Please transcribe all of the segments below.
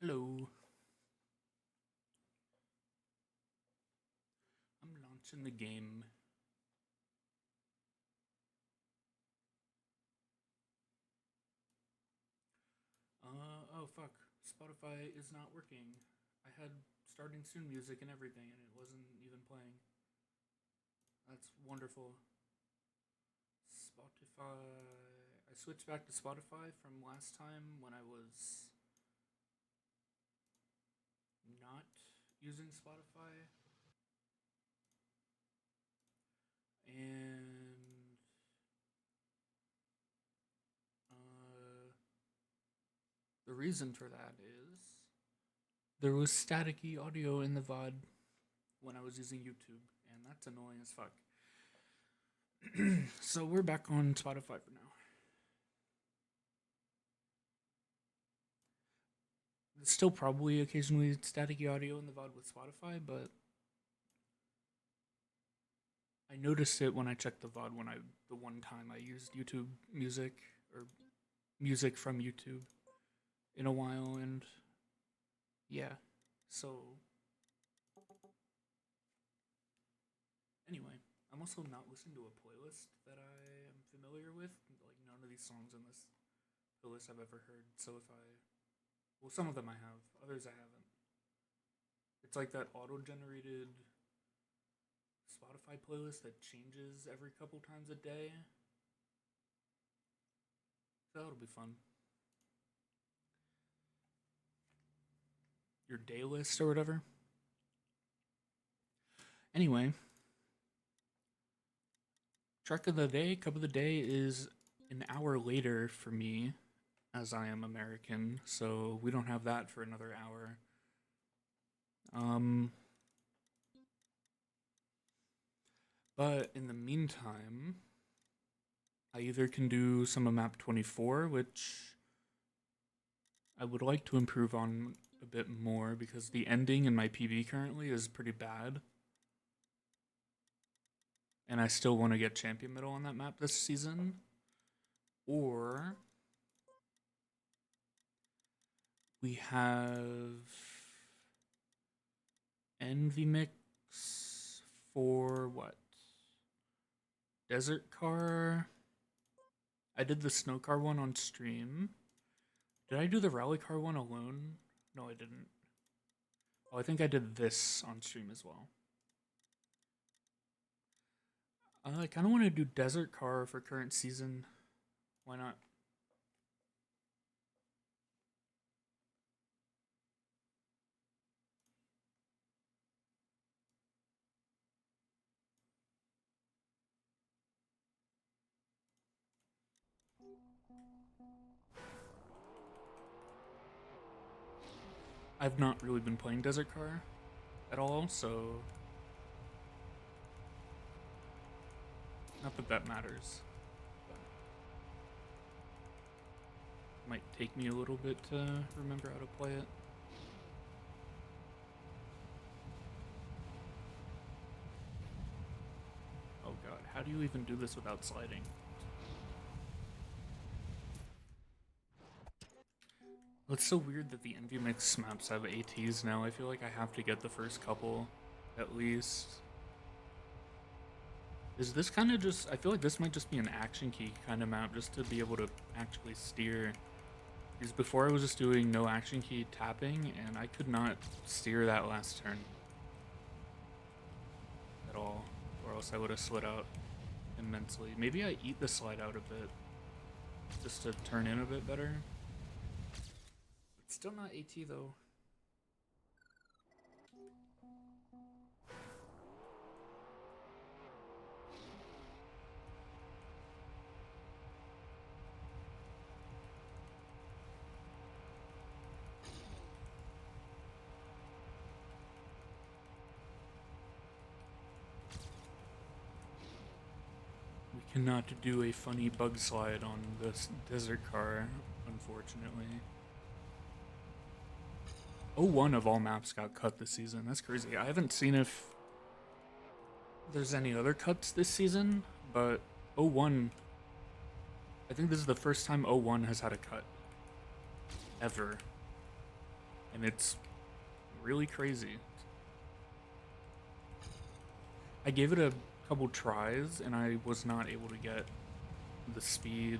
Hello. I'm launching the game. Oh fuck. Spotify is not working. I had starting soon music and everything and it wasn't even playing. That's wonderful. Spotify. I switched back to Spotify from last time when I was not using Spotify. And uh, the reason for that is there was staticky audio in the VOD when I was using YouTube, and that's annoying as fuck. So we're back on Spotify for now. There's still probably occasionally staticky audio in the VOD with Spotify, but I noticed it when I checked the VOD when the one time I used YouTube music or music from YouTube in a while, and yeah. So anyway, I'm also not listening to a playlist that I am familiar with. Like none of these songs in this playlist I've ever heard. So if I, well, some of them I have, others I haven't. It's like that auto-generated Spotify playlist that changes every couple times a day. So that'll be fun. Your day list or whatever. Anyway, track of the day, cup of the day is an hour later for me, as I am American, so we don't have that for another hour. Um, but in the meantime, I either can do some of map 24, which I would like to improve on a bit more because the ending in my PB currently is pretty bad. And I still want to get champion medal on that map this season. Or we have Envy Mix for what? Desert Car. I did the Snow Car one on stream. Did I do the Rally Car one alone? No, I didn't. Oh, I think I did this on stream as well. I kind of want to do Desert Car for current season. Why not? I've not really been playing Desert Car at all, so not that that matters. But it might take me a little bit to remember how to play it. Oh god, how do you even do this without sliding? Well, it's so weird that the Envy Mix maps have ATs now. I feel like I have to get the first couple, at least. Is this kind of just... I feel like this might just be an action key kind of map, just to be able to actually steer. Because before I was just doing no action key tapping, and I could not steer that last turn. At all. Or else I would have slid out immensely. Maybe I eat the slide out a bit, just to turn in a bit better. It's still not AT though. We cannot do a funny bug slide on this desert car, unfortunately. 01 of all maps got cut this season. That's crazy. I haven't seen if there's any other cuts this season, but 01, I think this is the first time 01 has had a cut. Ever. and it's really crazy. I gave it a couple tries, and I was not able to get the speed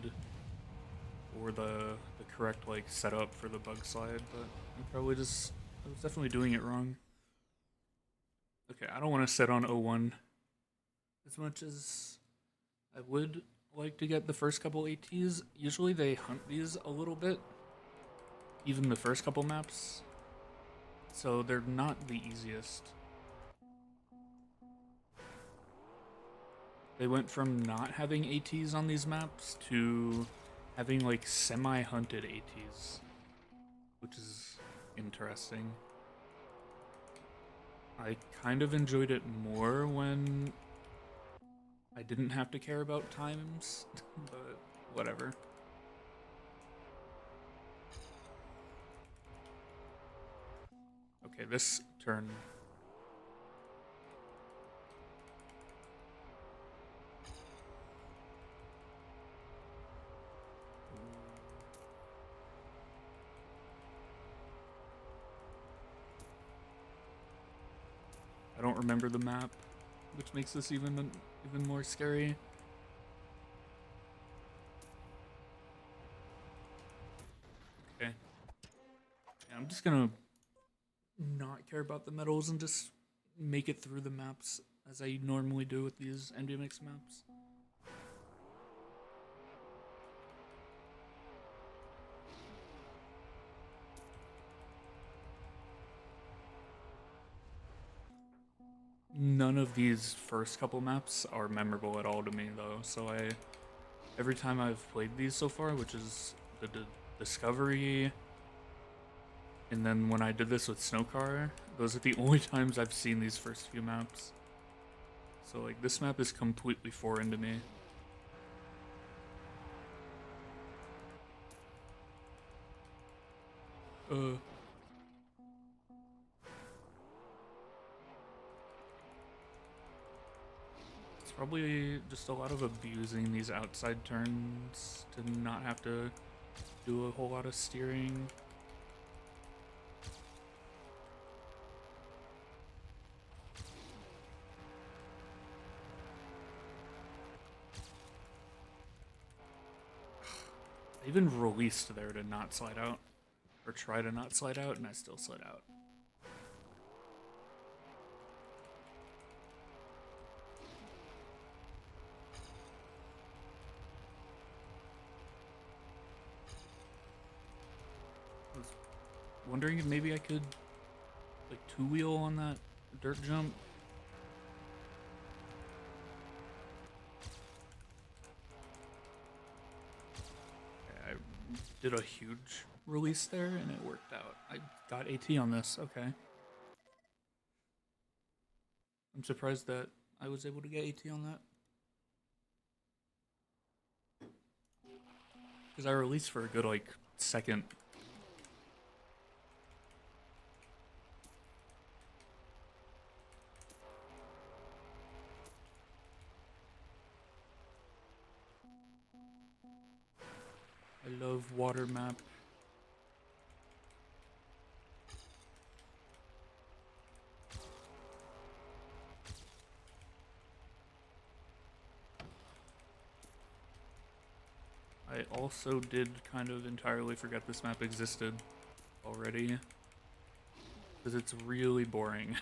or the correct like setup for the bug slide, but I was definitely doing it wrong. Okay, I don't want to sit on 01 as much as I would like to get the first couple ATs. Usually they hunt these a little bit, even the first couple maps, so they're not the easiest. They went from not having ATs on these maps to having like semi-hunted ATs, which is interesting. I kind of enjoyed it more when I didn't have to care about times, but whatever. Okay, this turn. I don't remember the map, which makes this even more scary. Okay. Yeah, I'm just gonna not care about the medals and just make it through the maps as I normally do with these MDMX maps. None of these first couple maps are memorable at all to me though, so every time I've played these so far, which is the Discovery, and then when I did this with Snowcar, those are the only times I've seen these first few maps. So like this map is completely foreign to me. It's probably just a lot of abusing these outside turns to not have to do a whole lot of steering. I even released there to not slide out, or try to not slide out, and I still slid out. I was wondering if maybe I could like two-wheel on that dirt jump. I did a huge release there and it worked out. I got AT on this, okay. I'm surprised that I was able to get AT on that. Because I released for a good like second. I love water map. I also did kind of entirely forget this map existed already. Because it's really boring.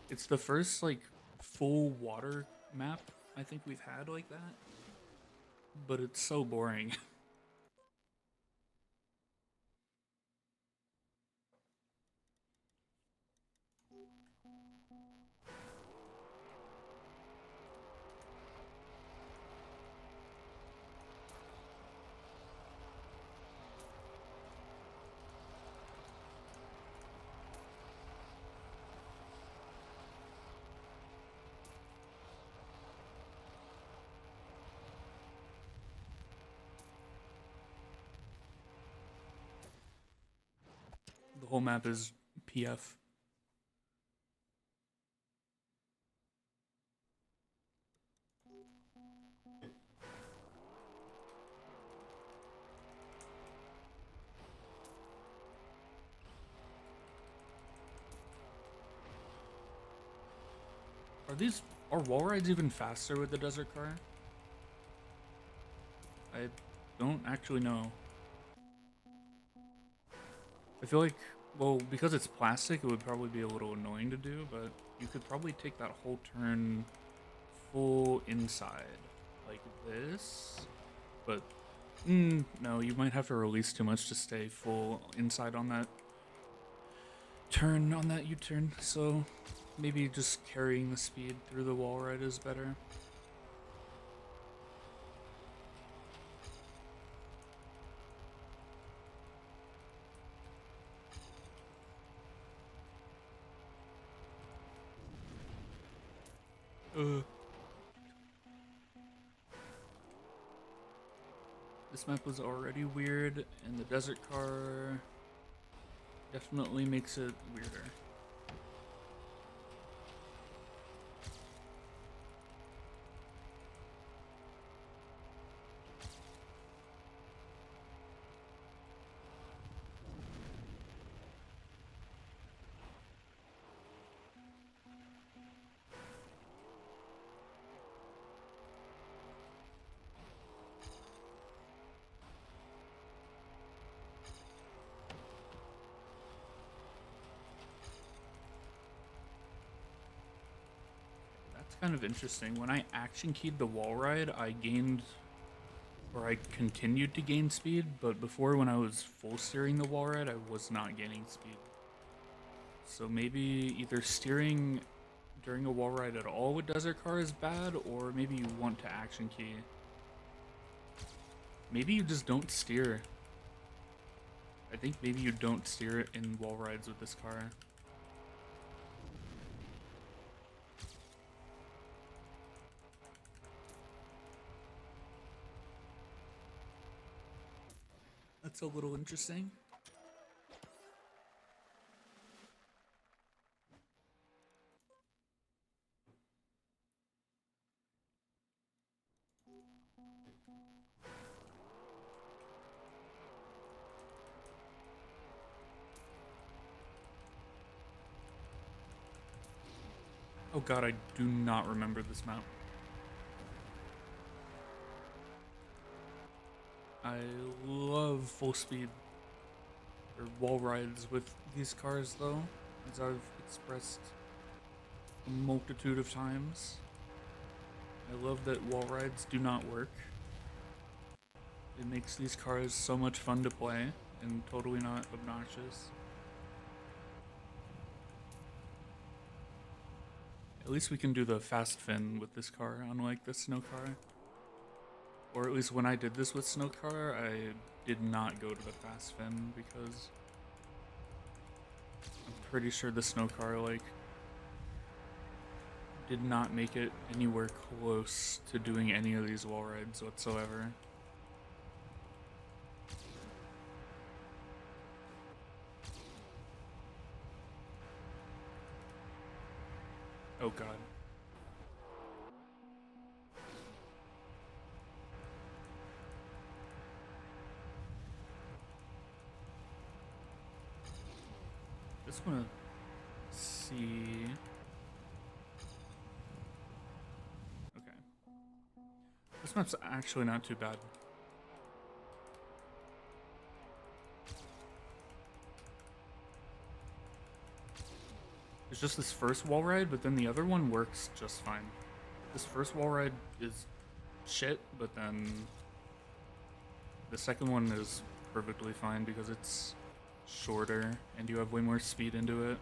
It's the first like full water map I think we've had like that. But it's so boring. The whole map is PF. Are wall rides even faster with the desert car? I don't actually know. I feel like, well, because it's plastic, it would probably be a little annoying to do, but you could probably take that whole turn full inside, like this. But, no, you might have to release too much to stay full inside on that turn, on that U-turn. So maybe just carrying the speed through the wall ride is better. This map was already weird, and the desert car definitely makes it weirder. That's kind of interesting. When I action keyed the wall ride, I gained, or I continued to gain speed, but before when I was full steering the wall ride, I was not gaining speed. So maybe either steering during a wall ride at all with desert car is bad, or maybe you want to action key. Maybe you just don't steer. I think maybe you don't steer in wall rides with this car. That's a little interesting. Oh god, I do not remember this map. I love full speed or wall rides with these cars though, as I've expressed a multitude of times. I love that wall rides do not work. It makes these cars so much fun to play and totally not obnoxious. At least we can do the fast fin with this car, unlike the snow car. Or at least when I did this with snow car, I did not go to the fast fin because I'm pretty sure the snow car, like, did not make it anywhere close to doing any of these wall rides whatsoever. Oh god. Just wanna see. Okay. This map's actually not too bad. It's just this first wall ride, but then the other one works just fine. This first wall ride is shit, but then the second one is perfectly fine because it's shorter and you have way more speed into it.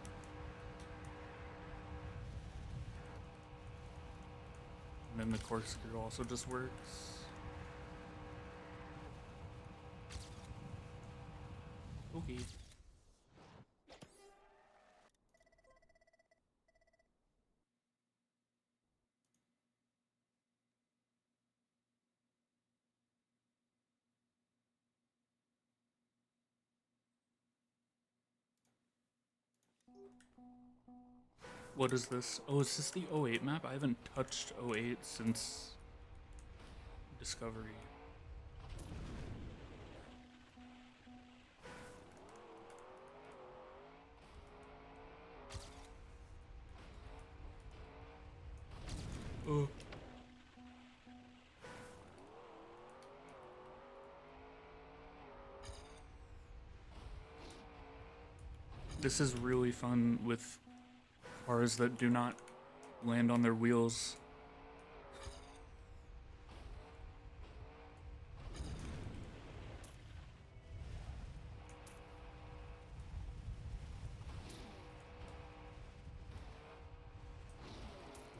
And then the corkscrew also just works. Okay. What is this? Oh, is this the '08 map? I haven't touched '08 since Discovery. Oh. This is really fun with cars that do not land on their wheels.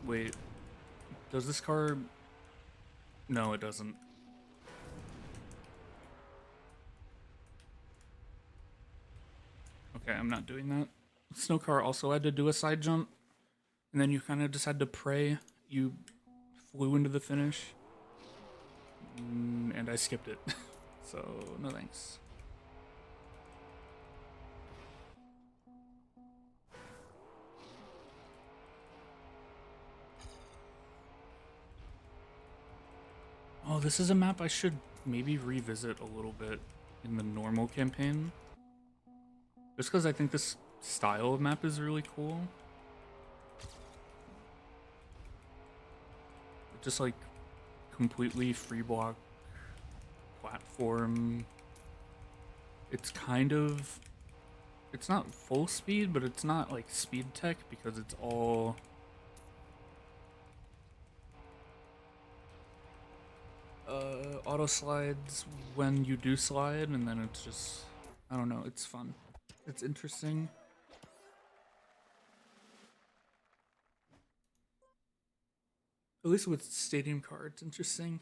Wait, does this car... No, it doesn't. Okay, I'm not doing that. Snow car also had to do a side jump, and then you kind of just had to pray you flew into the finish. And I skipped it. So, no thanks. Oh, this is a map I should maybe revisit a little bit in the normal campaign. Just because I think this style of map is really cool. Just like completely free block platform. It's kind of... It's not full speed, but it's not like speed tech because it's all... auto slides when you do slide, and then it's just... I don't know, it's fun. It's interesting. At least with stadium car, it's interesting.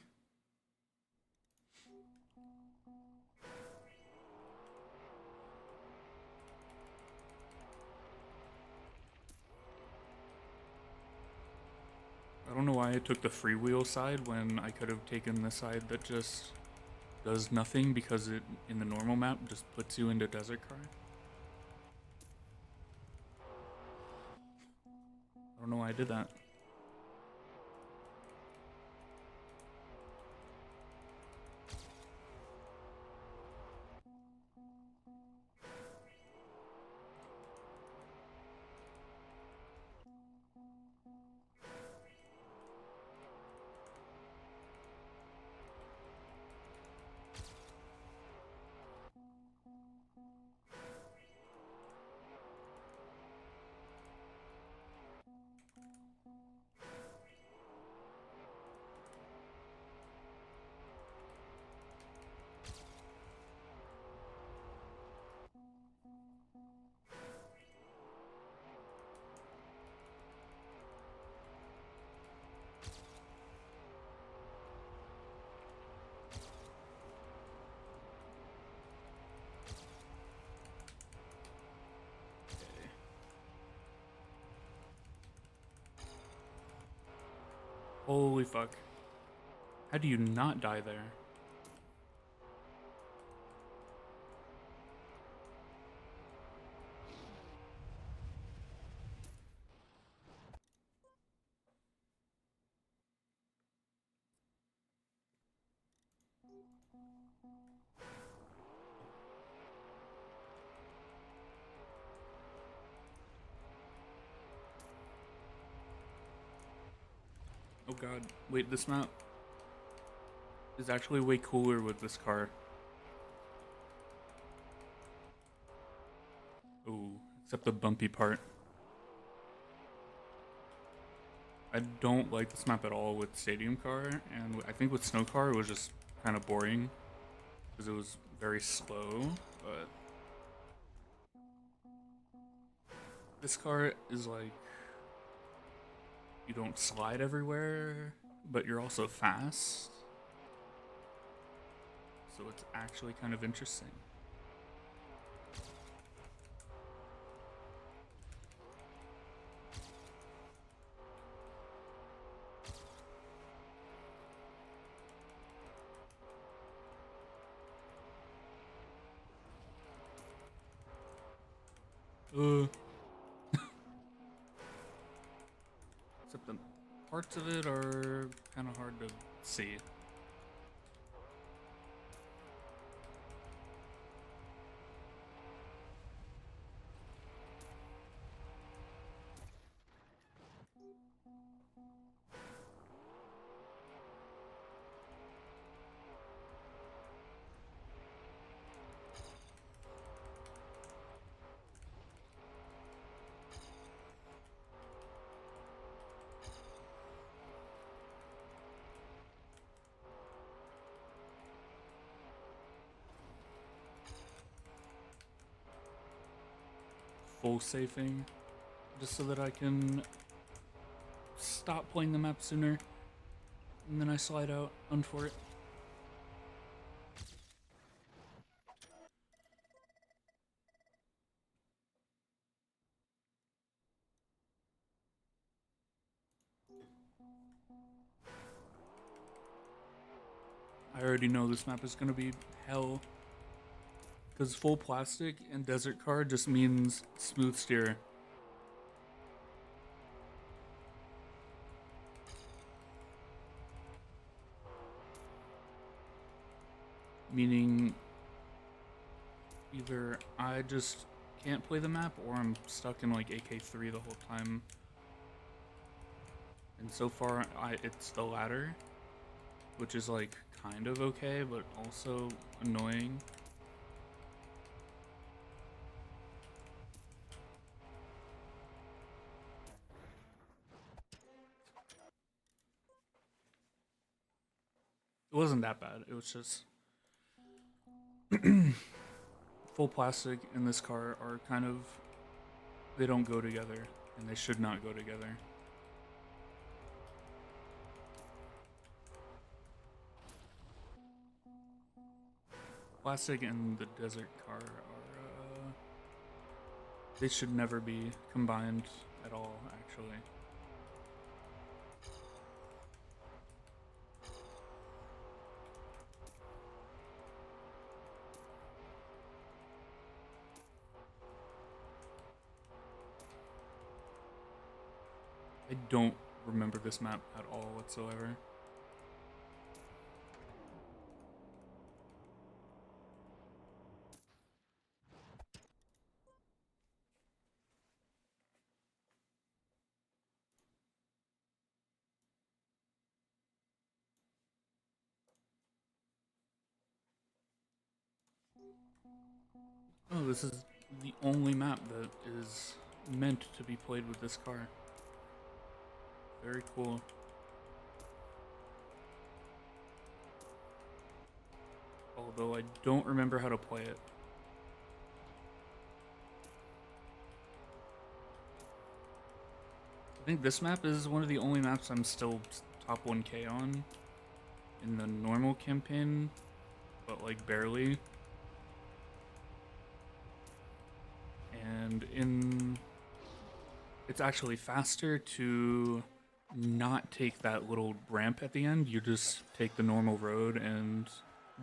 I don't know why I took the freewheel side when I could have taken the side that just does nothing, because it, in the normal map, just puts you into desert car. I don't know why I did that. Holy fuck. How do you not die there? Oh god. Wait, this map is actually way cooler with this car. Oh, except the bumpy part. I don't like this map at all with stadium car, and I think with snow car it was just kind of boring because it was very slow, but this car is like, you don't slide everywhere, but you're also fast, so it's actually kind of interesting. Except the parts of it are kind of hard to see. full safing just so that I can stop playing the map sooner, and then I slide out for it. I already know this map is gonna be hell, because full plastic and desert car just means smooth steer. Meaning either I just can't play the map or I'm stuck in like AK3 the whole time. And so far it's the latter, which is like kind of okay, but also annoying. It wasn't that bad. It was just full plastic and this car are kind of, they don't go together, and they should not go together. Plastic and the desert car are, they should never be combined at all, actually. I don't remember this map at all whatsoever. Oh, this is the only map that is meant to be played with this car. Very cool. Although I don't remember how to play it. I think this map is one of the only maps I'm still top 1k on in the normal campaign, but like barely. And it's actually faster to not take that little ramp at the end. You just take the normal road and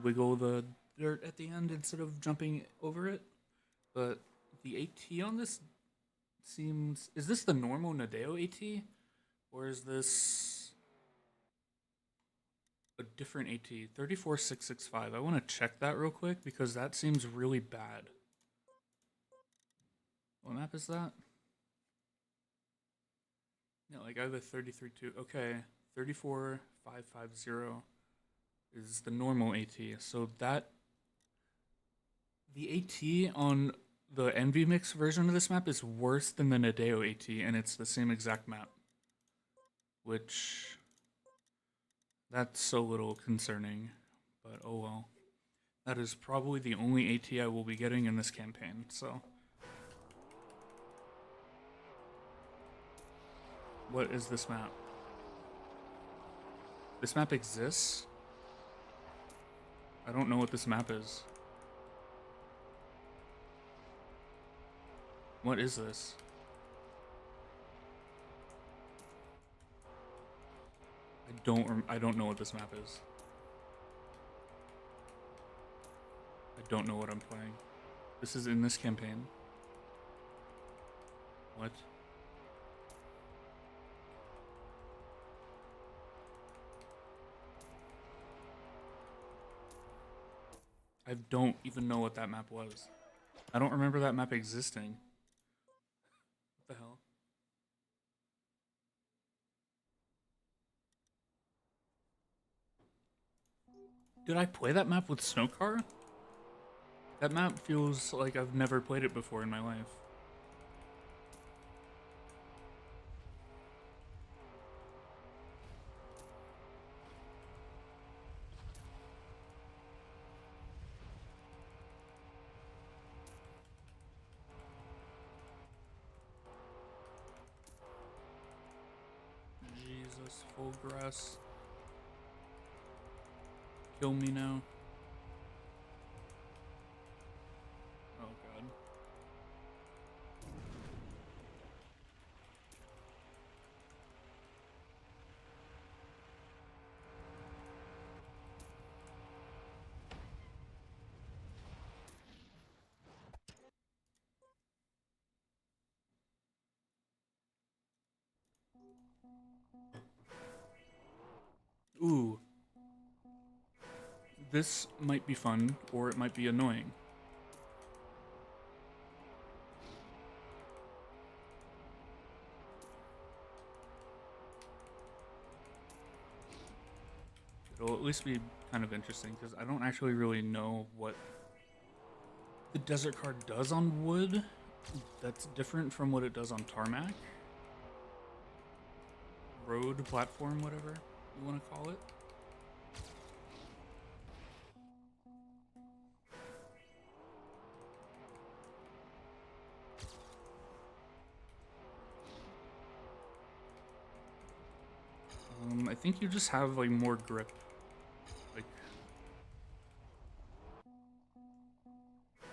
wiggle the dirt at the end instead of jumping over it. But the AT on this seems... Is this the normal Nadeo AT? Or is this a different AT? 34665. I want to check that real quick because that seems really bad. What map is that? Yeah, like I have a 33.2. Okay, 34550 is the normal AT. So that... The AT on the Envy Mix version of this map is worse than the Nadeo AT, and it's the same exact map. Which... That's so little concerning, but oh well. That is probably the only AT I will be getting in this campaign, so... What is this map? This map exists? I don't know what this map is. What is this? I don't know what this map is. I don't know what I'm playing. This is in this campaign. What? I don't even know what that map was. I don't remember that map existing. What the hell? Did I play that map with Snowcar? That map feels like I've never played it before in my life. Just full grass. Kill me now. Oh god. Ooh. This might be fun, or it might be annoying. It'll at least be kind of interesting, because I don't actually really know what the desert car does on wood that's different from what it does on tarmac. Road, platform, whatever you want to call it. I think you just have like more grip. Like,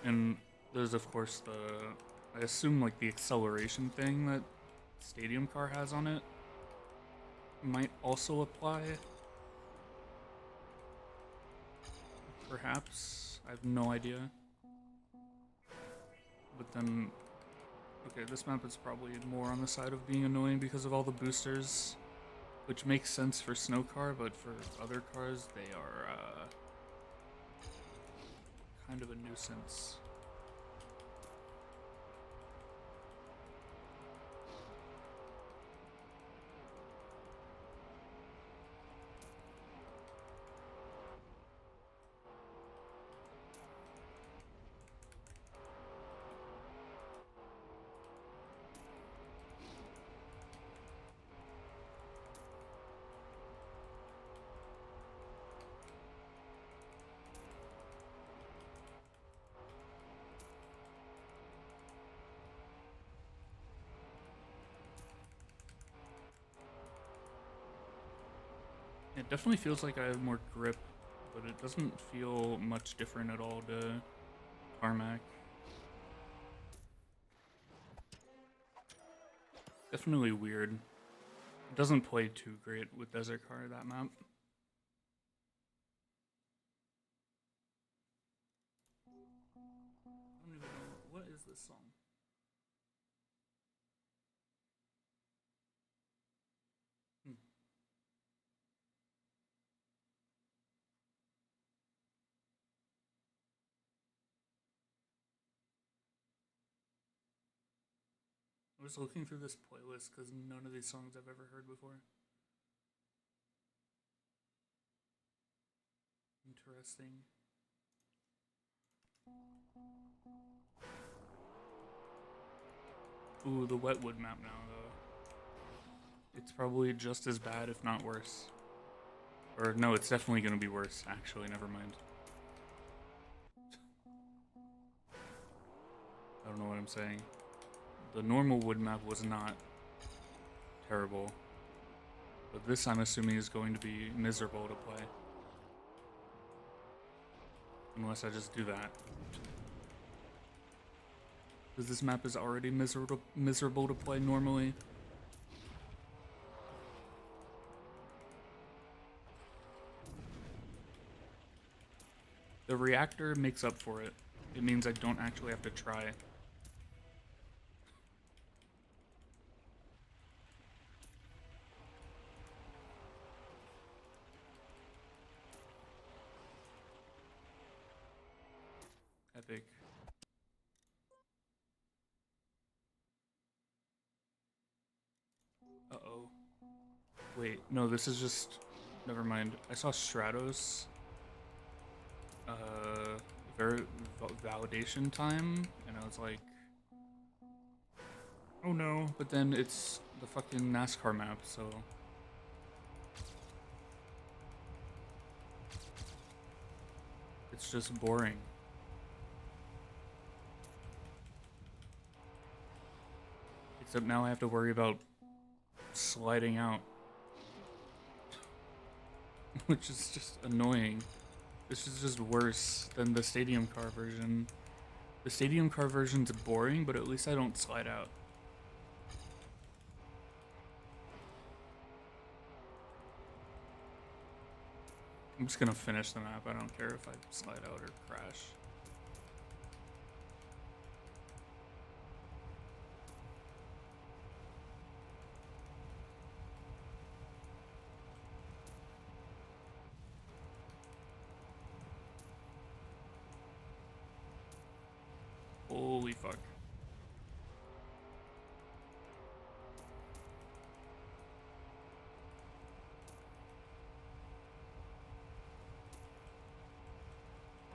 and there's of course I assume like the acceleration thing that Stadium Car has on it might also apply. Perhaps. I have no idea. But then, okay, this map is probably more on the side of being annoying because of all the boosters. Which makes sense for snow car, but for other cars, they are kind of a nuisance. It definitely feels like I have more grip, but it doesn't feel much different at all to tarmac. Definitely weird. It doesn't play too great with Desert Car, that map. I don't even know. What is this song? Hmm. I was looking through this playlist because none of these songs I've ever heard before. Interesting. Ooh, the Wetwood map now, though. It's probably just as bad, if not worse. Or, no, it's definitely going to be worse, actually, never mind. I don't know what I'm saying. The normal wood map was not terrible. But this, I'm assuming, is going to be miserable to play. Unless I just do that. Because this map is already miserable to play normally. The reactor makes up for it. It means I don't actually have to try. Epic. Uh-oh. Wait, no, this is just... Never mind. I saw Stratos. Validation time, and I was like... Oh no, but then it's the fucking NASCAR map, so... It's just boring. Except now I have to worry about sliding out. which is just annoying. This is just worse than the stadium car version. The stadium car version's boring, but at least I don't slide out. I'm just gonna finish the map. I don't care if I slide out or crash. Holy fuck.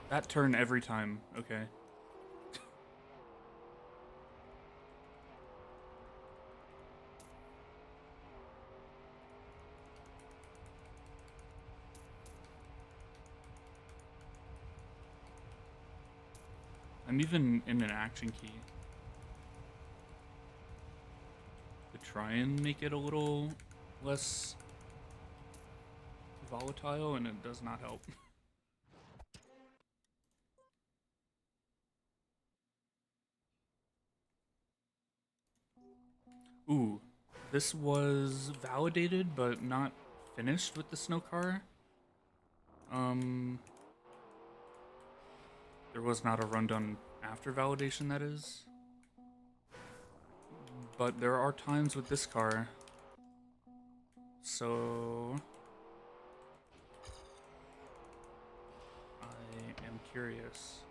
That turn every time. Okay. I'm even in an action key to try and make it a little less volatile, and it does not help. Ooh, this was validated but not finished with the snow car. There was not a run done after validation, that is. But there are times with this car. So I am curious.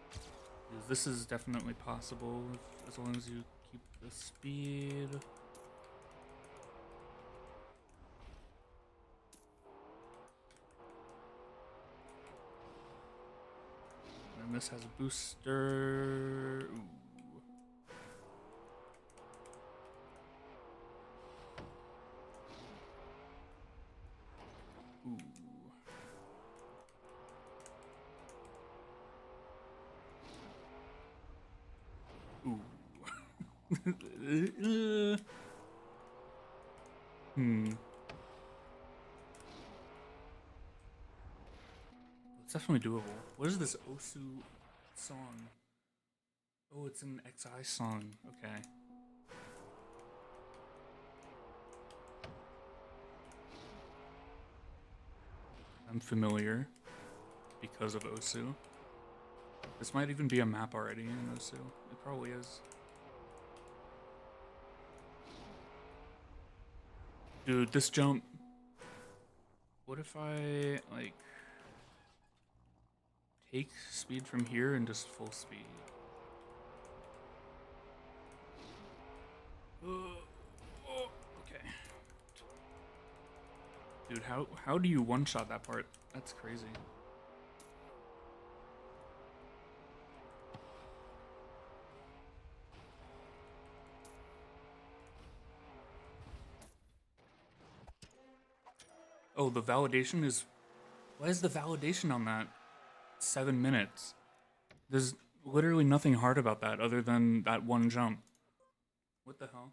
Because this is definitely possible as long as you keep the speed. And this has a booster. Ooh. Ooh. Ooh. It's definitely doable. What is this Osu song? Oh, it's an XI song. Okay. I'm familiar because of Osu. This might even be a map already in Osu. It probably is. Dude, this jump. What if I, like, take speed from here and just full speed? Okay. Dude, how do you one-shot that part? That's crazy. Oh, the validation is... Why is the validation on that? 7 minutes. There's literally nothing hard about that other than that one jump. What the hell?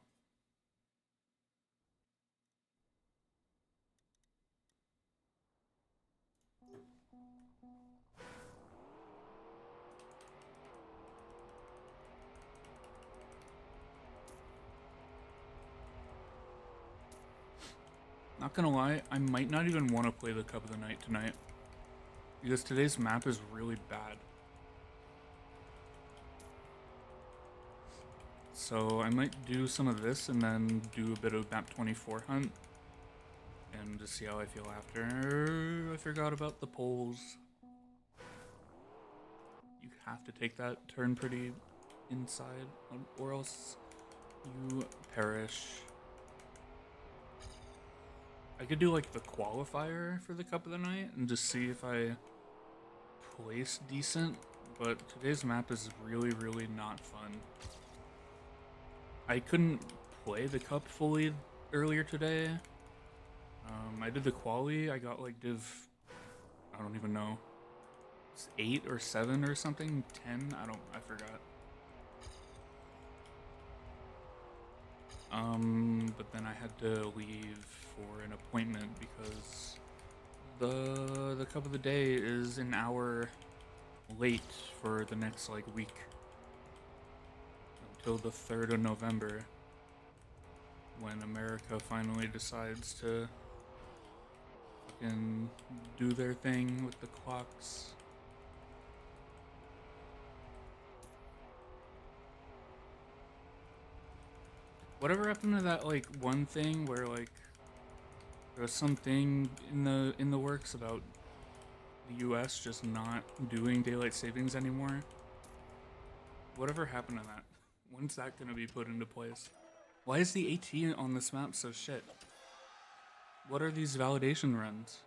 Not gonna lie, I might not even want to play the Cup of the Night tonight. Because today's map is really bad. So I might do some of this and then do a bit of map 24 hunt. And just see how I feel after. I forgot about the poles. You have to take that turn pretty inside or else you perish. I could do like the qualifier for the Cup of the Night and just see if I place decent, but today's map is really, really not fun. I couldn't play the Cup fully earlier today. I did the quali, I got like div, I don't even know, 8 or 7 or something, 10, I forgot. But then I had to leave for an appointment because The cup of the day is an hour late for the next like week until the 3rd of November when America finally decides to fucking do their thing with the clocks. Whatever happened to that like one thing where like there was something in the works about the US just not doing daylight savings anymore? Whatever happened to that? When's that gonna be put into place? Why is the AT on this map so shit? What are these validation runs?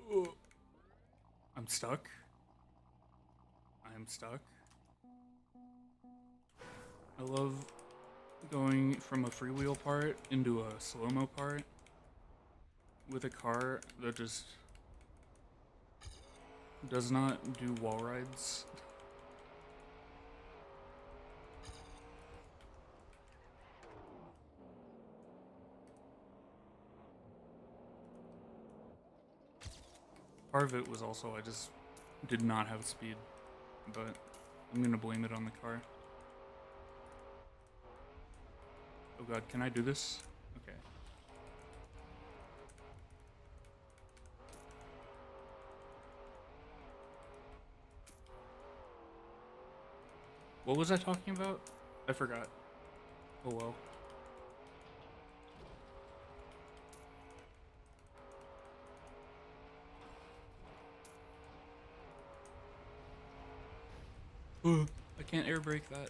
Ugh. I'm stuck. I am stuck. I love going from a freewheel part into a slow-mo part with a car that just does not do wall rides. Part of it was also I just did not have speed, but I'm gonna blame it on the car. Oh god, can I do this? Okay. What was I talking about? I forgot. Oh well. I can't air brake that.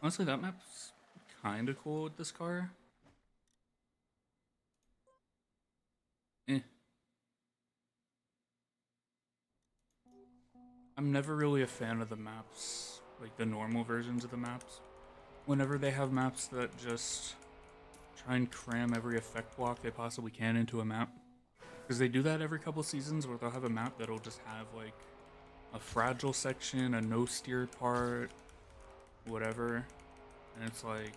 Honestly, that map's kind of cool with this car. Eh. I'm never really a fan of the maps, like the normal versions of the maps. Whenever they have maps that just try and cram every effect block they possibly can into a map. Because they do that every couple seasons where they'll have a map that'll just have like a fragile section, a no steer part, whatever. And it's like,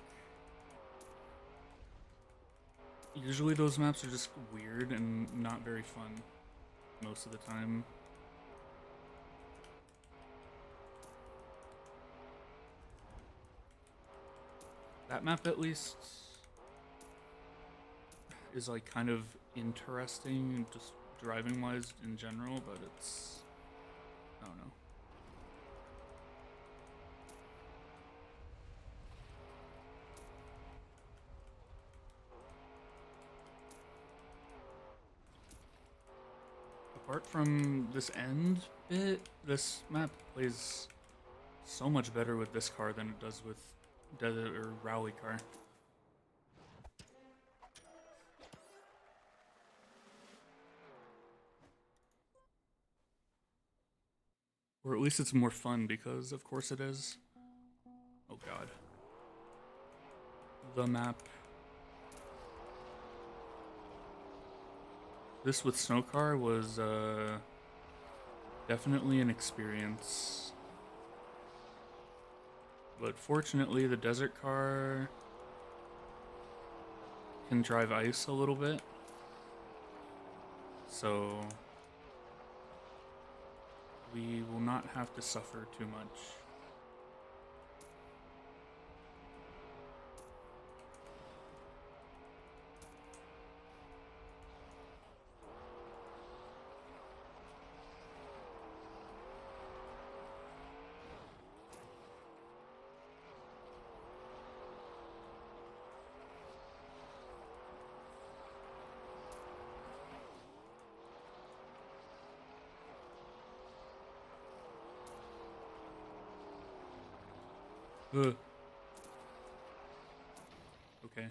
usually those maps are just weird and not very fun most of the time. That map at least is like kind of interesting just driving wise in general, but it's, I don't know. Apart from this end bit, this map plays so much better with this car than it does with desert or rally car. Or at least it's more fun because of course it is. Oh god. The map. This with snow car was definitely an experience. But fortunately the desert car can drive ice a little bit. So we will not have to suffer too much. Ugh. Okay.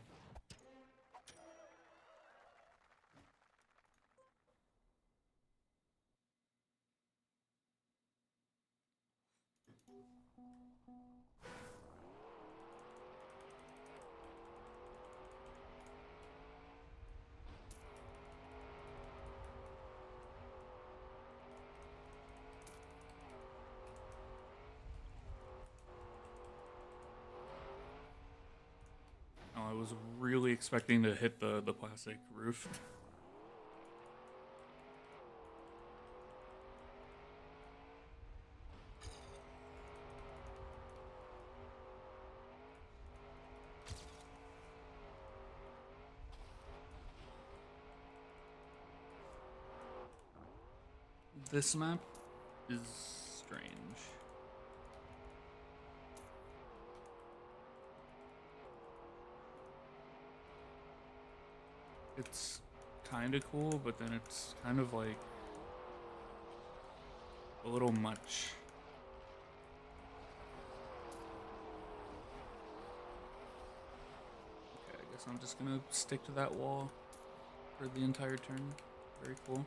Oh, I was really expecting to hit the plastic roof. This map is strange. It's kind of cool, but then it's kind of like a little much. Okay, I guess I'm just gonna stick to that wall for the entire turn. Very cool.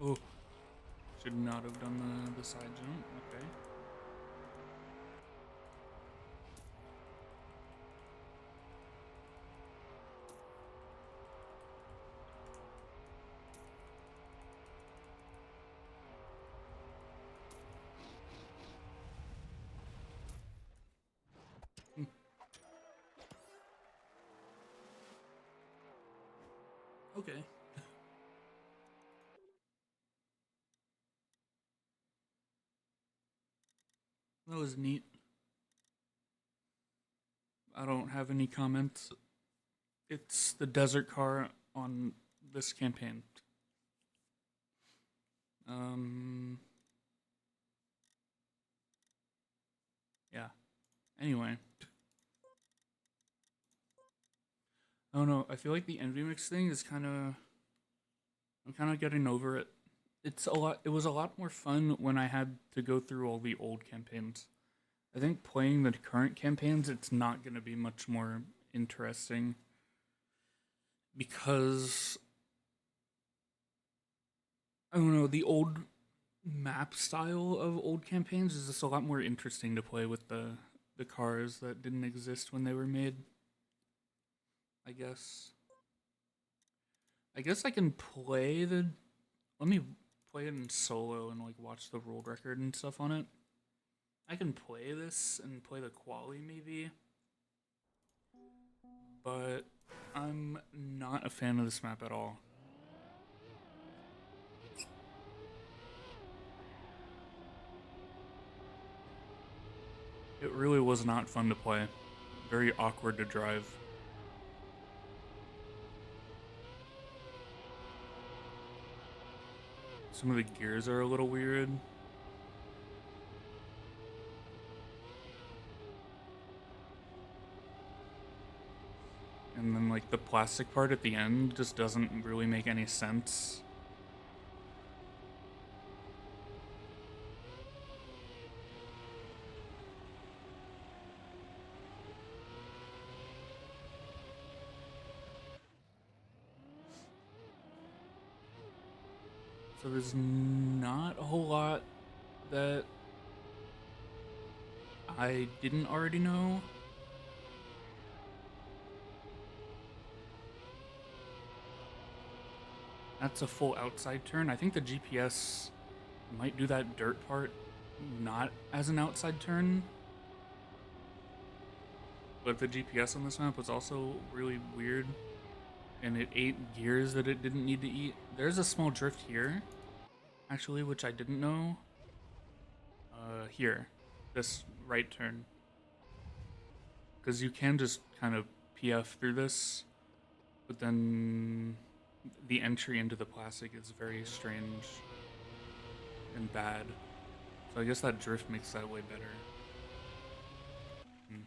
Oh, should not have done the side jump. Okay. Hmm. Okay. That was neat. I don't have any comments. It's the desert car on this campaign. Um. Yeah. Anyway. I don't know. I feel like the envy mix thing is kind of. I'm kind of getting over it. It's a lot. It was a lot more fun when I had to go through all the old campaigns. I think playing the current campaigns, it's not going to be much more interesting because I don't know, the old map style of old campaigns is just a lot more interesting to play with the cars that didn't exist when they were made. I guess. I guess I can play the. Let me play it in solo and like watch the world record and stuff on it. I can play this and play the quali maybe, but I'm not a fan of this map at all. It really was not fun to play. Very awkward to drive. Some of the gears are a little weird. And then like the plastic part at the end just doesn't really make any sense. So there's not a whole lot that I didn't already know. That's a full outside turn. I think the GPS might do that dirt part not as an outside turn. But the GPS on this map was also really weird. And it ate gears that it didn't need to eat. There's a small drift here, actually, which I didn't know. Here. This right turn. Because you can just kind of PF through this, but then the entry into the plastic is very strange and bad. So I guess that drift makes that way better. Hmm.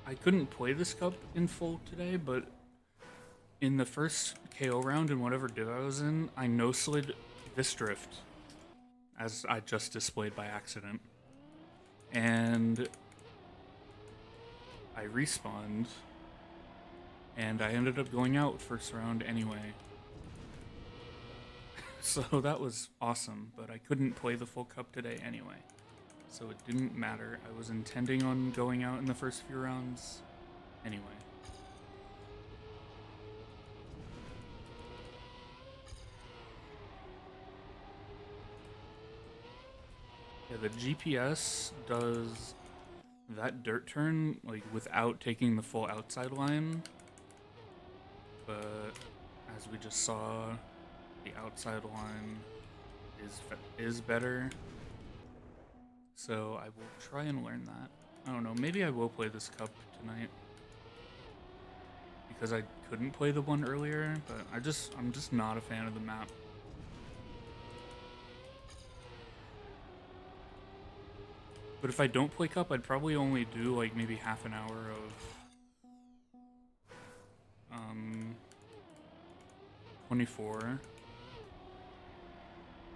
I couldn't play this cup in full today, but in the first KO round and whatever div I was in, I no-slid this drift, as I just displayed by accident. And I respawned, and I ended up going out first round anyway. So that was awesome, but I couldn't play the full cup today anyway. So it didn't matter. I was intending on going out in the first few rounds anyway. Yeah, the GPS does that dirt turn like without taking the full outside line, but as we just saw, the outside line is better. So I will try and learn that. I don't know, maybe I will play this cup tonight because I couldn't play the one earlier, but I'm just not a fan of the map. But if I don't play cup, I'd probably only do like maybe half an hour of 24.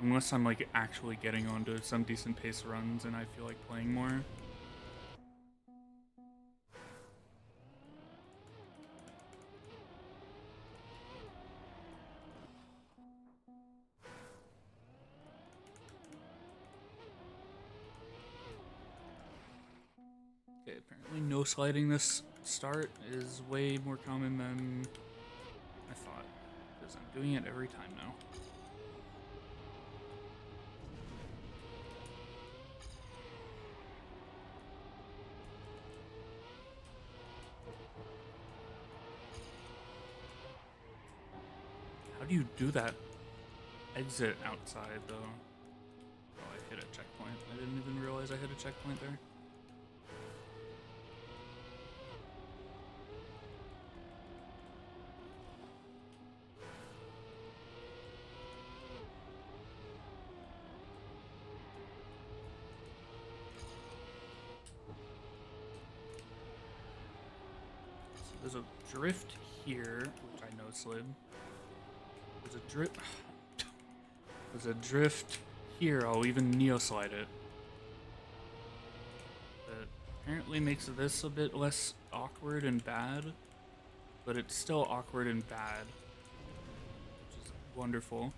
Unless I'm like actually getting onto some decent pace runs and I feel like playing more. Okay, apparently no sliding this start is way more common than I thought, because I'm doing it every time now. How do you do that exit outside, though? Oh, I hit a checkpoint. I didn't even realize I hit a checkpoint there. So there's a drift here, which I no-slid. There's a drift... There's a drift here. I'll even neo-slide it. That apparently makes this a bit less awkward and bad, but it's still awkward and bad, which is wonderful.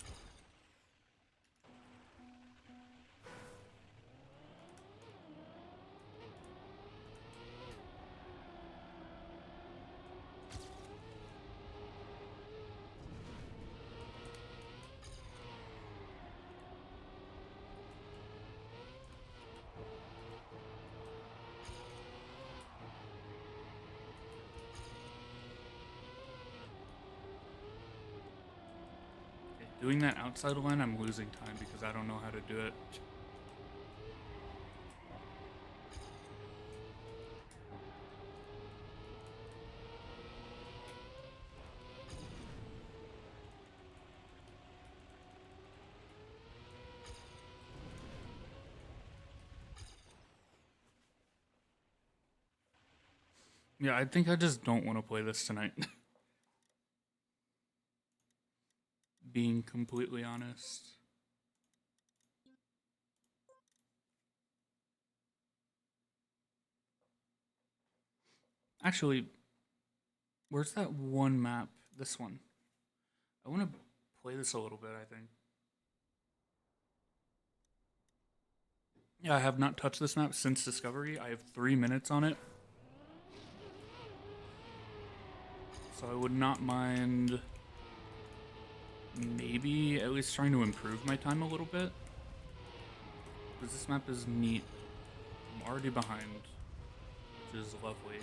Doing that outside line, I'm losing time because I don't know how to do it. Yeah, I think I just don't want to play this tonight. Being completely honest. Actually, where's that one map? This one. I want to play this a little bit, I think. Yeah, I have not touched this map since Discovery. I have 3 minutes on it. So I would not mind maybe at least trying to improve my time a little bit. Because this map is neat. I'm already behind, which is lovely.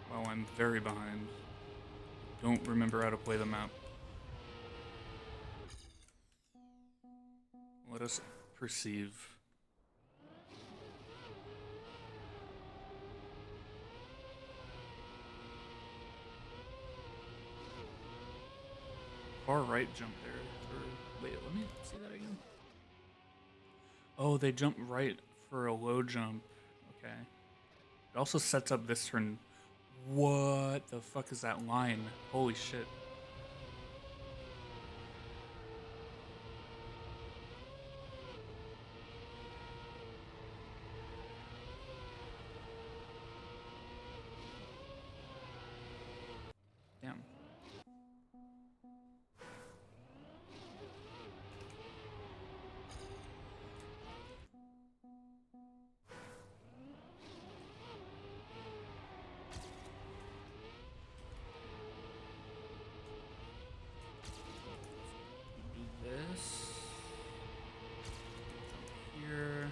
Well, I'm very behind. Don't remember how to play the map. Let us perceive. Far right jump there. Wait, let me see that again. Oh, they jump right for a low jump. Okay. It also sets up this turn. What the fuck is that line? Holy shit. Damn. Do this. Jump here.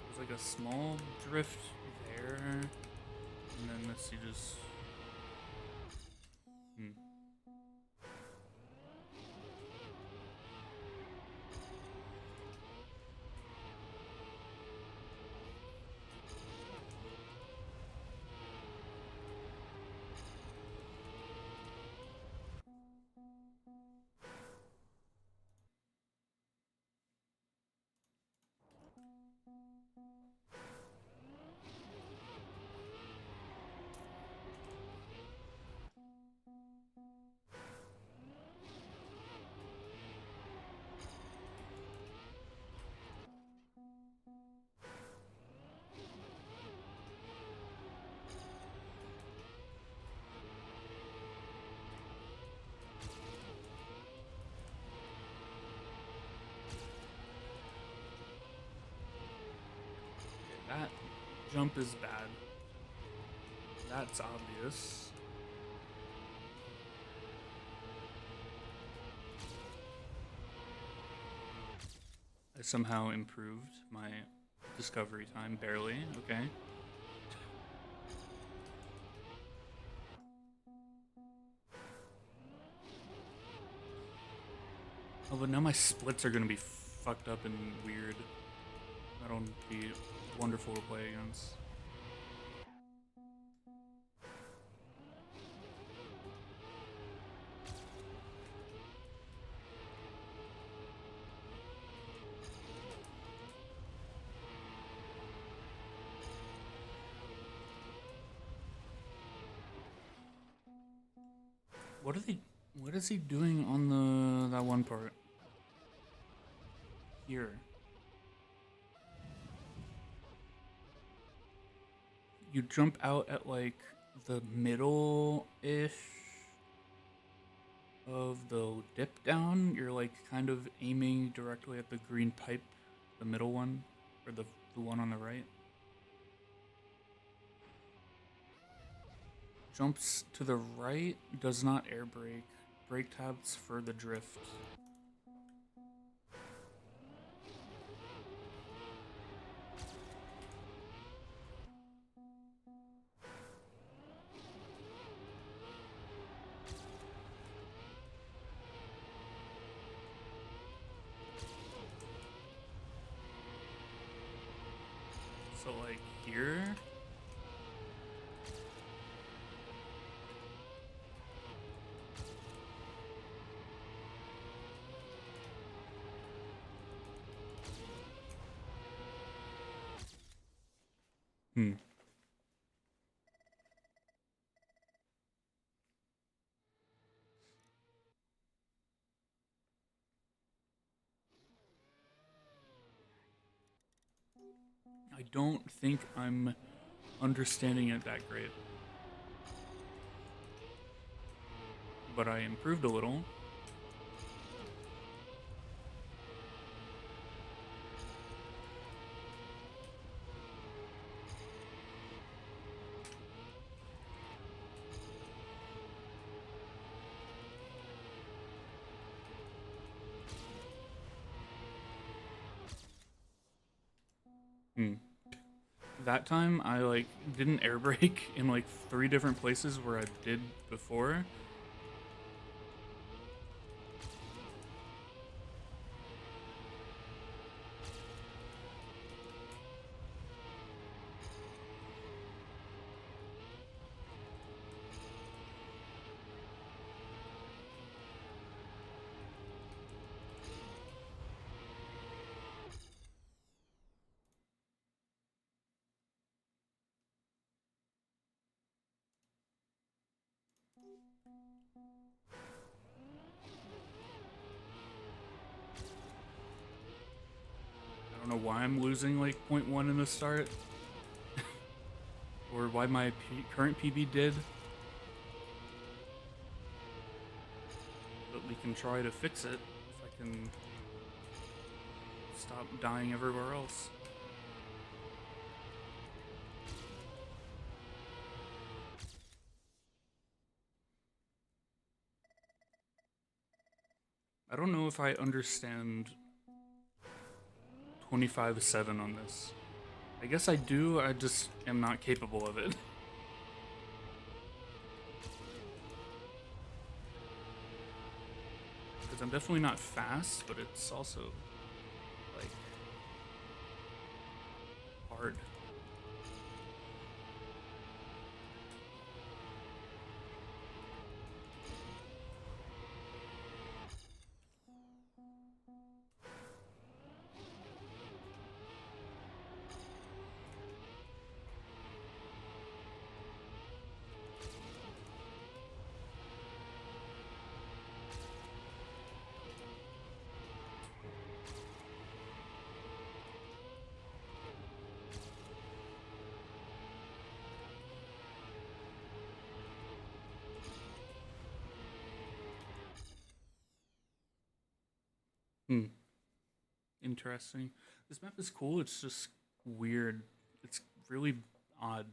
There's like a small drift there. And then this you just... That jump is bad. That's obvious. I somehow improved my discovery time, barely, okay. Oh, but now my splits are gonna be fucked up and weird. That'll be wonderful to play against. What is he doing on that one part? Here. You jump out at like the middle-ish of the dip down. You're like kind of aiming directly at the green pipe, the middle one, or the one on the right. Jumps to the right, does not air brake. Brake tabs for the drift. So like here. I don't think I'm understanding it that great. But I improved a little. that time I like didn't air brake in like 3 different places where I did before. I don't know why I'm losing like 0.1 in the start, or why my current PB did. But we can try to fix it if I can stop dying everywhere else. I don't know if I understand 25-7 on this. I guess I do, I just am not capable of it. Because I'm definitely not fast, but it's also, like, hard. Hmm. Interesting. This map is cool, it's just weird. It's really odd.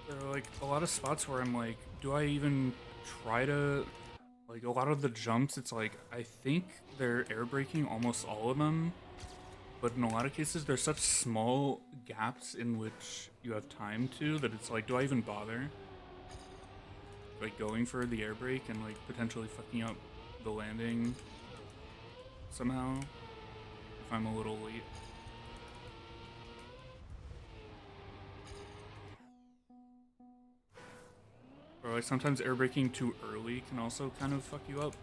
There are like a lot of spots where I'm like, do I even try to, like, a lot of the jumps, it's like, I think they're air braking almost all of them, but in a lot of cases, there's such small gaps in which you have time to that it's like, do I even bother? Like, going for the air brake and, like, potentially fucking up the landing somehow if I'm a little late. Or, like, sometimes air braking too early can also kind of fuck you up.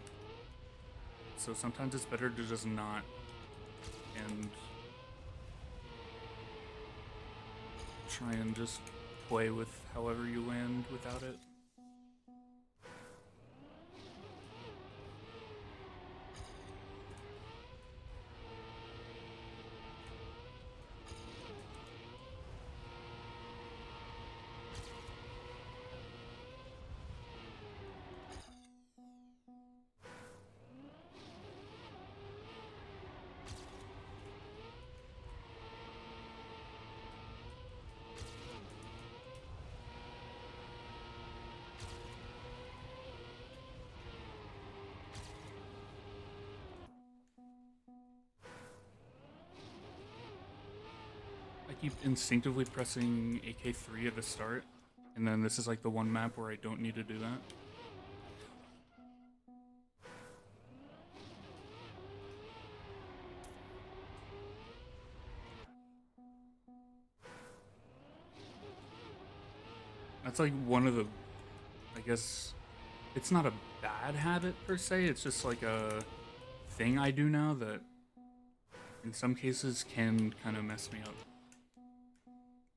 So sometimes it's better to just not and try and just play with however you land without it. I keep instinctively pressing AK3 at the start, and then this is like the one map where I don't need to do that. That's like one of the, I guess, it's not a bad habit per se, it's just like a thing I do now that in some cases can kind of mess me up.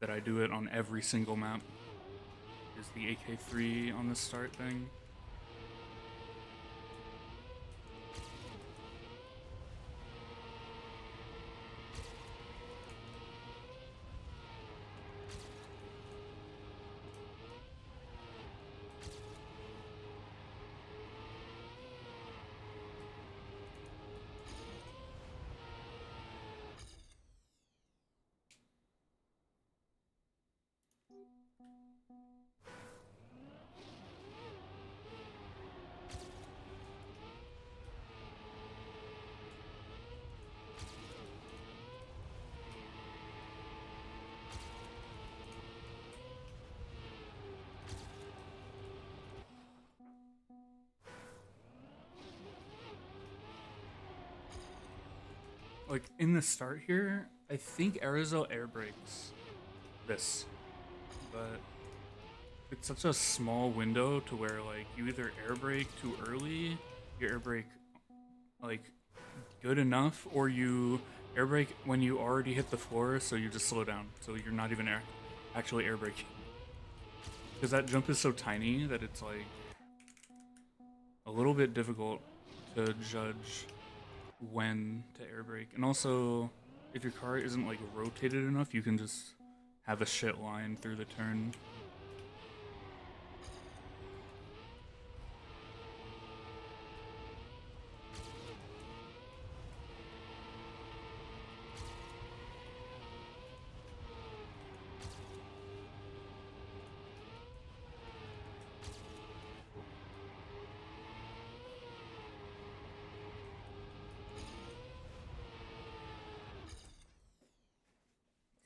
That I do it on every single map, is the AK3 on the start thing. like in the start here, I think Aerosol air brakes this, but it's such a small window to where like you either air brake too early, you air brake like good enough, or you air brake when you already hit the floor, so you just slow down, so you're not even actually air braking. Because that jump is so tiny that it's like a little bit difficult to judge when to air brake. And also, if your car isn't like rotated enough, you can just have a shit line through the turn.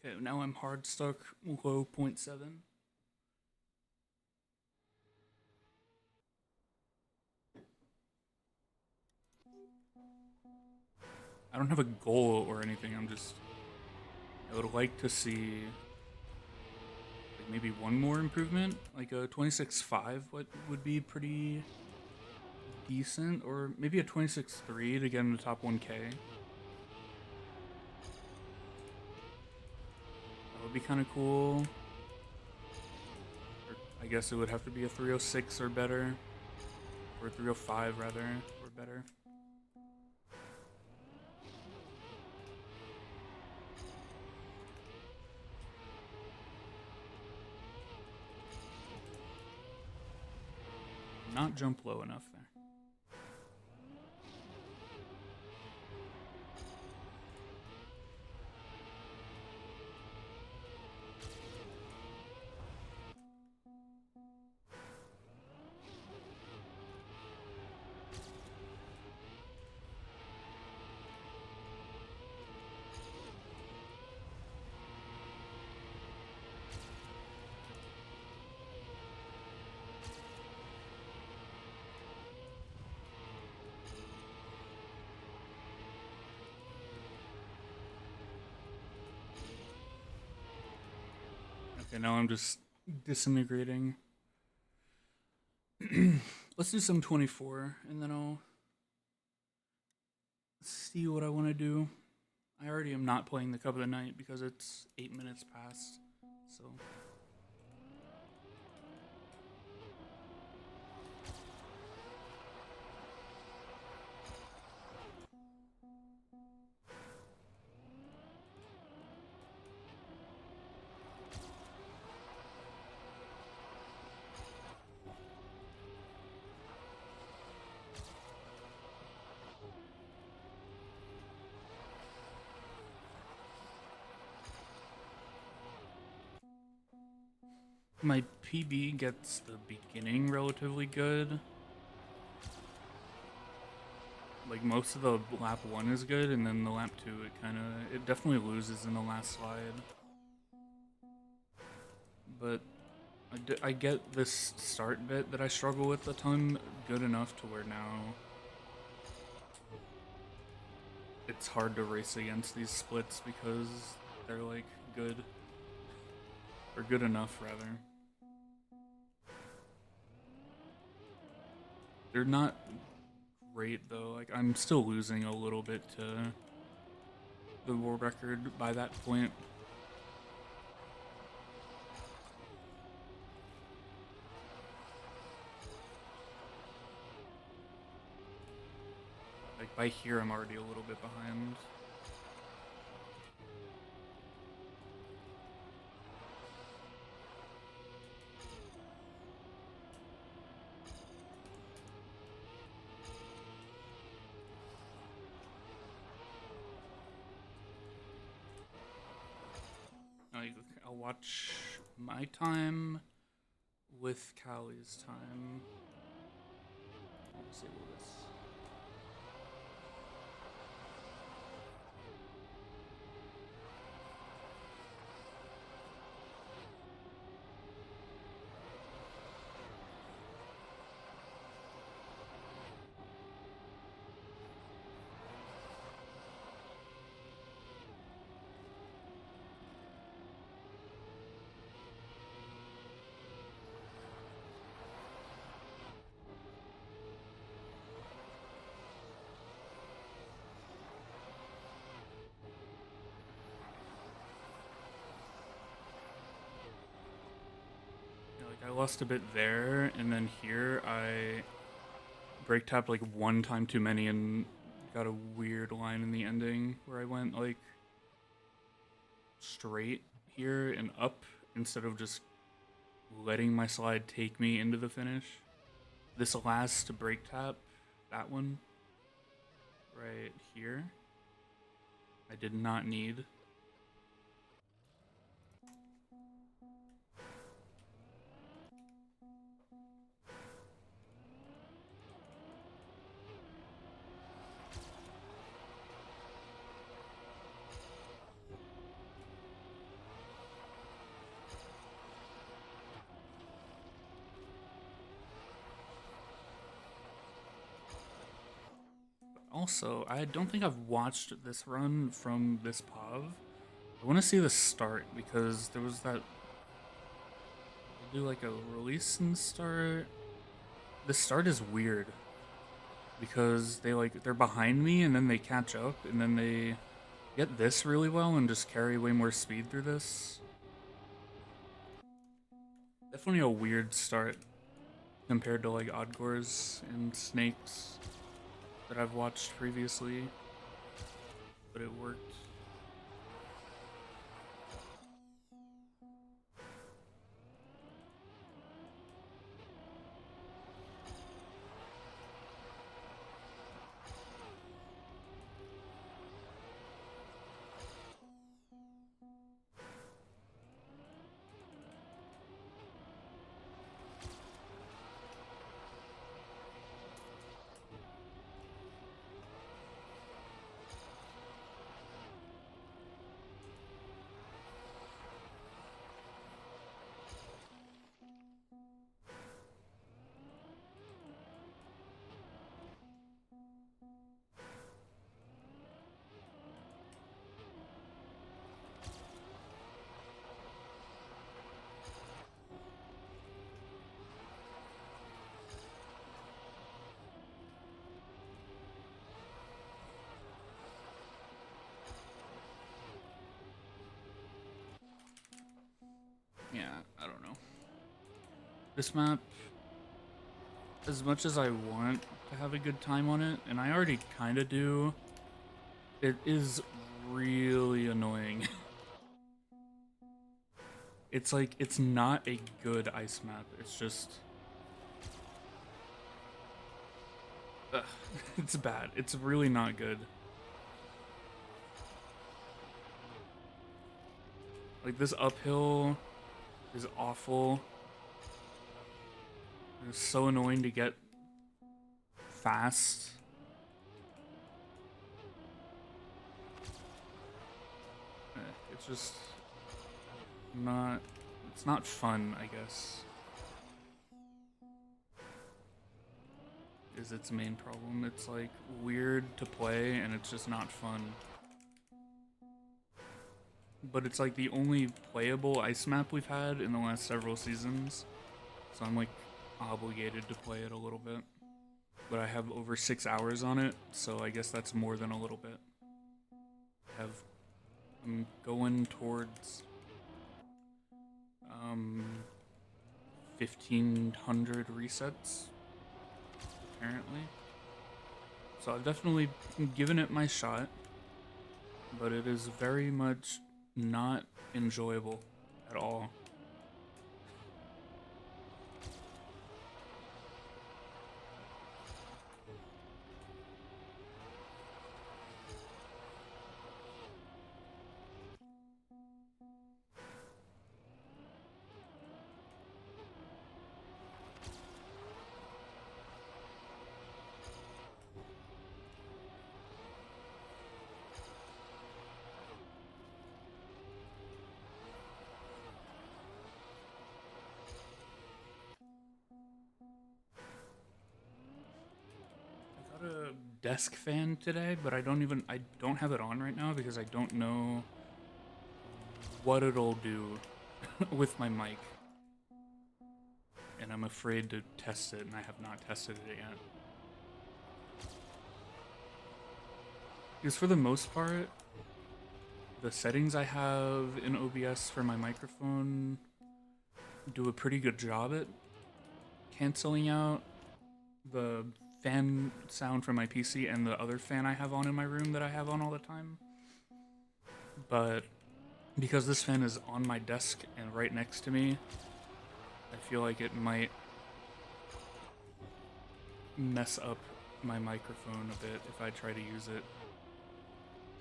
Okay, now I'm hard stuck low 0.7. I don't have a goal or anything. I would like to see like maybe one more improvement, like a 26.5. What would be pretty decent, or maybe a 26.3 to get in the top 1K. That would be kind of cool. Or I guess it would have to be a 306 or better, or 305 rather, or better. Not jump low enough there. Okay, now I'm just disintegrating. Let's do some 24, and then I'll see what I want to do. I already am not playing the Cup of the Night because it's 8 minutes past, so... My PB gets the beginning relatively good. Like most of the lap 1 is good, and then the lap 2 it definitely loses in the last slide. But I get this start bit that I struggle with a ton good enough to where now it's hard to race against these splits because they're like good, or good enough rather. They're not great though. Like I'm still losing a little bit to the world record by that point. Like by here I'm already a little bit behind. I'll watch my time with Callie's time. I'll disable this. I lost a bit there, and then here I break tapped like one time too many and got a weird line in the ending where I went like straight here and up instead of just letting my slide take me into the finish. This last break tap, that one right here, I did not need. Also, I don't think I've watched this run from this POV. I want to see the start because there was that. They do like a release and start. The start is weird because they're behind me and then they catch up and then they get this really well and just carry way more speed through this. Definitely a weird start compared to like Oddgores and Snakes that I've watched previously, but it worked. Yeah, I don't know. This map, as much as I want to have a good time on it, and I already kind of do, it is really annoying. It's like, it's not a good ice map. It's just... Ugh, it's bad. It's really not good. Like, this uphill is awful. It's so annoying to get fast. It's just not... It's not fun, I guess. Is its main problem. It's like weird to play and it's just not fun. But it's like the only playable ice map we've had in the last several seasons. So I'm like obligated to play it a little bit. But I have over 6 hours on it, so I guess that's more than a little bit. I'm going towards 1,500 resets, apparently. So I've definitely given it my shot, but it is very much not enjoyable at all. A desk fan today, but I don't have it on right now because I don't know what it'll do with my mic. And I'm afraid to test it, and I have not tested it yet. Because for the most part, the settings I have in OBS for my microphone do a pretty good job at canceling out the fan sound from my PC and the other fan I have on in my room that I have on all the time. But because this fan is on my desk and right next to me, I feel like it might mess up my microphone a bit if I try to use it.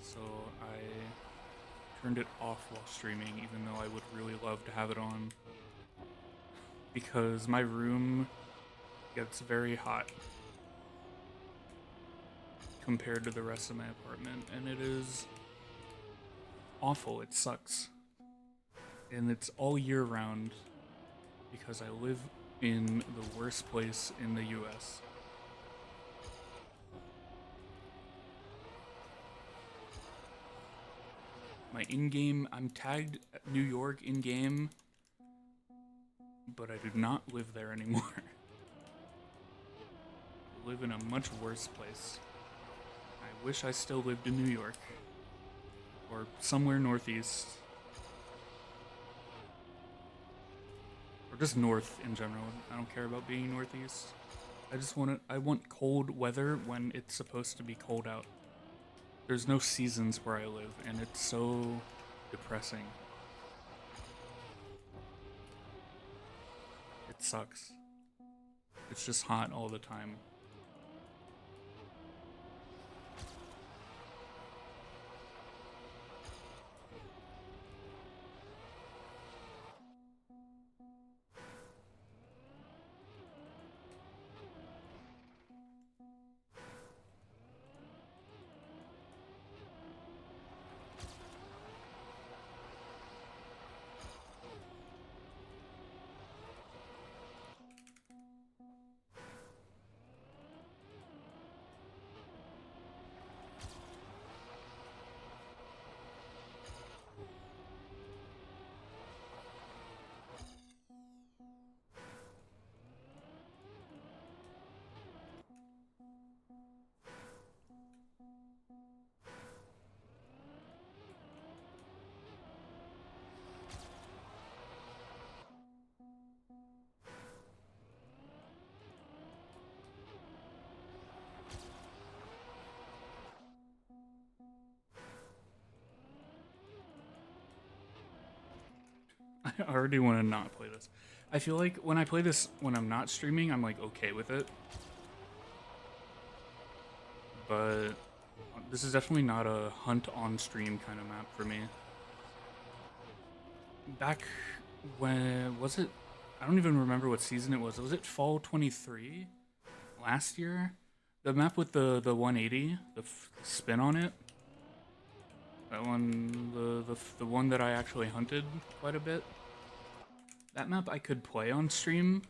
So I turned it off while streaming, even though I would really love to have it on. Because my room gets very hot compared to the rest of my apartment, and it is awful. It sucks. And it's all year round because I live in the worst place in the US. My in-game, I'm tagged New York in-game, but I do not live there anymore. I live in a much worse place. I wish I still lived in New York. Or somewhere northeast. Or just north in general. I don't care about being northeast. I want cold weather when it's supposed to be cold out. There's no seasons where I live, and it's so depressing. It sucks. It's just hot all the time. I already want to not play this. I feel like when I play this when I'm not streaming, I'm like okay with it. But this is definitely not a hunt on stream kind of map for me. Back when was it? I don't even remember what season it was. Was it fall 23 last year? The map with the 180, the spin on it. That one, the one that I actually hunted quite a bit. That map I could play on stream,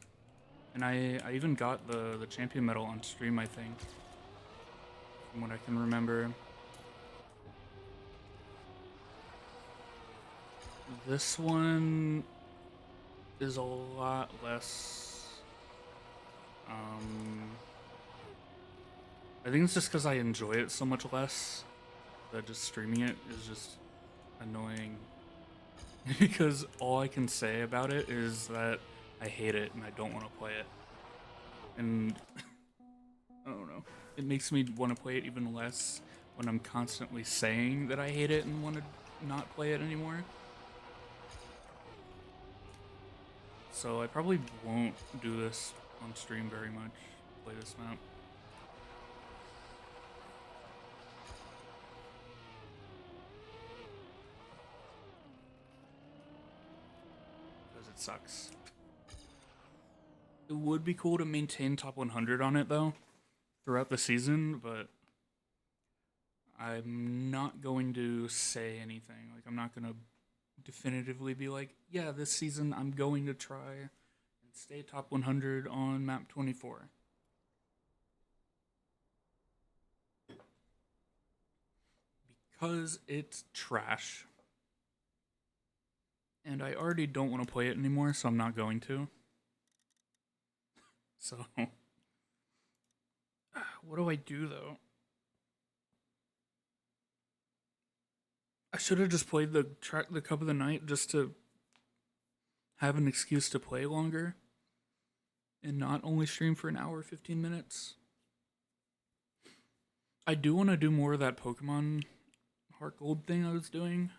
and I even got the champion medal on stream, I think, from what I can remember. This one is a lot less. I think it's just because I enjoy it so much less that just streaming it is just annoying. Because all I can say about it is that I hate it and I don't want to play it. And I don't know. It makes me want to play it even less when I'm constantly saying that I hate it and want to not play it anymore. So I probably won't do this on stream very much, play this map. Because it sucks. It would be cool to maintain top 100 on it though, throughout the season, but I'm not going to say anything. Like, I'm not going to definitively be like, yeah, this season I'm going to try and stay top 100 on map 24. Because it's trash. And I already don't want to play it anymore, so I'm not going to. So, what do I do though? I should have just played the Cup of the Night just to have an excuse to play longer and not only stream for an hour 15 minutes. I do want to do more of that Pokemon Heart Gold thing I was doing.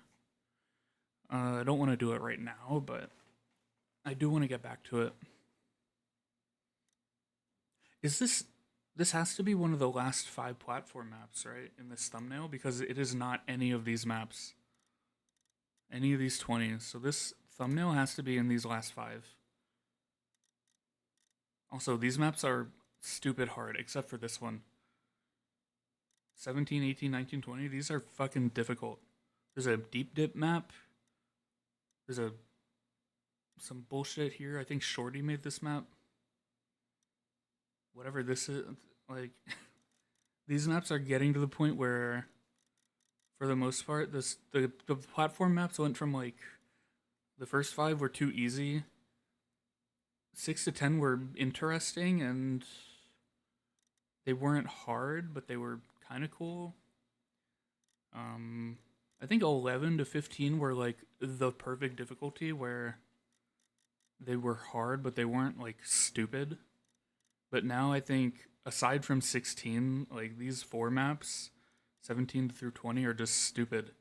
I don't want to do it right now, but I do want to get back to it. Is this has to be one of the last 5 platform maps, right? In this thumbnail, because it is not any of these maps. Any of these 20s. So this thumbnail has to be in these last 5. Also, these maps are stupid hard, except for this one. 17, 18, 19, 20. These are fucking difficult. There's a deep dip map. There's some bullshit here. I think Shorty made this map. Whatever this is, like, these maps are getting to the point where, for the most part, the platform maps went from, like, the first 5 were too easy, 6 to 10 were interesting, and they weren't hard, but they were kind of cool. I think 11 to 15 were, like, the perfect difficulty, where they were hard, but they weren't, like, stupid. But now I think, aside from 16, like, these 4 maps, 17 through 20, are just stupid.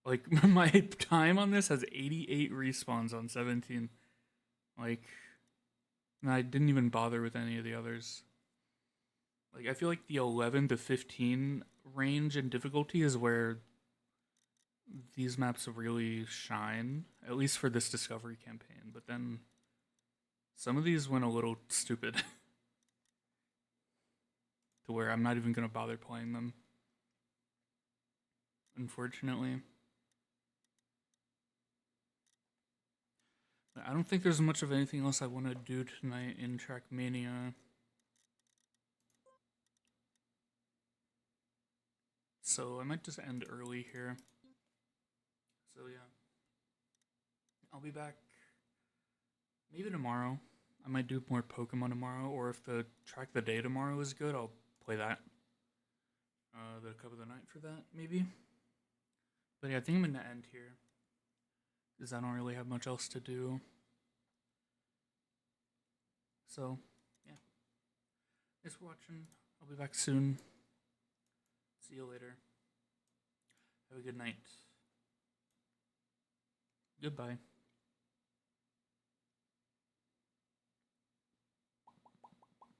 Like, my time on this has 88 respawns on 17. Like, and I didn't even bother with any of the others. Like, I feel like the 11 to 15 range and difficulty is where these maps really shine, at least for this discovery campaign. But then some of these went a little stupid to where I'm not even going to bother playing them, unfortunately. I don't think there's much of anything else I want to do tonight in Trackmania. So I might just end early here. So yeah. I'll be back maybe tomorrow. I might do more Pokemon tomorrow, or if the Track the Day tomorrow is good, I'll play that. The Cup of the Night for that, maybe. But yeah, I think I'm gonna end here, because I don't really have much else to do. So, yeah. Thanks for watching. I'll be back soon. See you later. Have a good night. Goodbye.